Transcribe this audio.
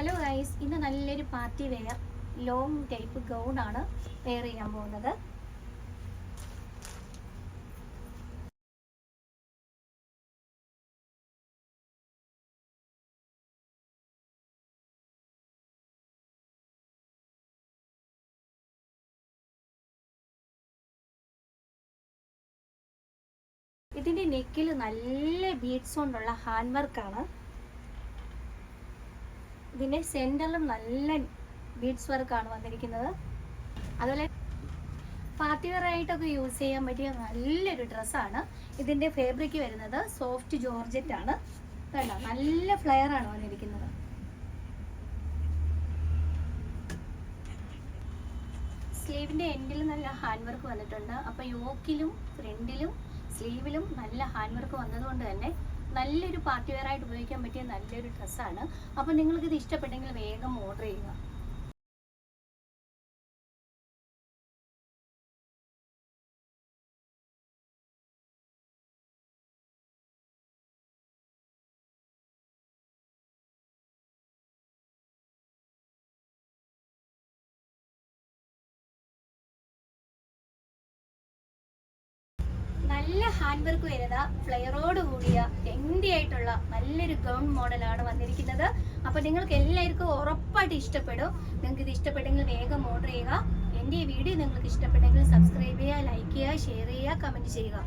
Hello guys, ഇന്ന് നല്ലൊരു party wear long type gown ആണ് വെയർ ചെയ്യാൻ പോകുന്നത്. ഇതിന്റെ നെക്കിൽ നല്ല ബീഡ്സ് കൊണ്ടുള്ള ഹാൻഡ് വർക്കാണ്. ഇതിന്റെ സെന്ററിലും നല്ല ബീഡ്സ് വർക്കാണ് വന്നിരിക്കുന്നത്. അതുപോലെ പാർട്ടി വെയർ ആയിട്ടൊക്കെ യൂസ് ചെയ്യാൻ പറ്റിയ നല്ലൊരു ഡ്രസ്സാണ്. ഇതിന്റെ ഫാബ്രിക് വരുന്നത് സോഫ്റ്റ് ജോർജറ്റ് ആണ്. കണ്ടോ, നല്ല ഫ്ലെയർ ആണ് വന്നിരിക്കുന്നത്. സ്ലീവിന്റെ എൻഡിൽ നല്ല ഹാൻഡ് വർക്ക് വന്നിട്ടുണ്ട്. അപ്പോൾ യോക്കിലും ഫ്രണ്ടിലും സ്ലീവിലും നല്ല ഹാൻഡ് വർക്ക് വന്നതുകൊണ്ട് തന്നെ നല്ലൊരു പാർട്ടി വെയർ ആയിട്ട് ഉപയോഗിക്കാൻ പറ്റിയ നല്ലൊരു ഡ്രസ്സാണ്. അപ്പോൾ നിങ്ങൾക്ക് ഇത് ഇഷ്ടപ്പെട്ടെങ്കിൽ വേഗം ഓർഡർ ചെയ്യുക. നല്ല ഹാൻഡ് വർക്ക് വരുന്ന ഫ്ലെയറോട് കൂടിയ ലെങ്തി ആയിട്ടുള്ള നല്ലൊരു ഗൗൺ മോഡലാണ് വന്നിരിക്കുന്നത്. അപ്പോൾ നിങ്ങൾക്ക് എല്ലാവർക്കും ഉറപ്പായിട്ട് ഇഷ്ടപ്പെടും. നിങ്ങൾക്ക് ഇത് ഇഷ്ടപ്പെട്ടെങ്കിൽ വേഗം ഓർഡർ ചെയ്യുക. എൻ്റെ ഈ വീഡിയോ നിങ്ങൾക്ക് ഇഷ്ടപ്പെട്ടെങ്കിൽ സബ്സ്ക്രൈബ് ചെയ്യുക, ലൈക്ക് ചെയ്യുക, ഷെയർ ചെയ്യുക, കമൻറ്റ് ചെയ്യുക.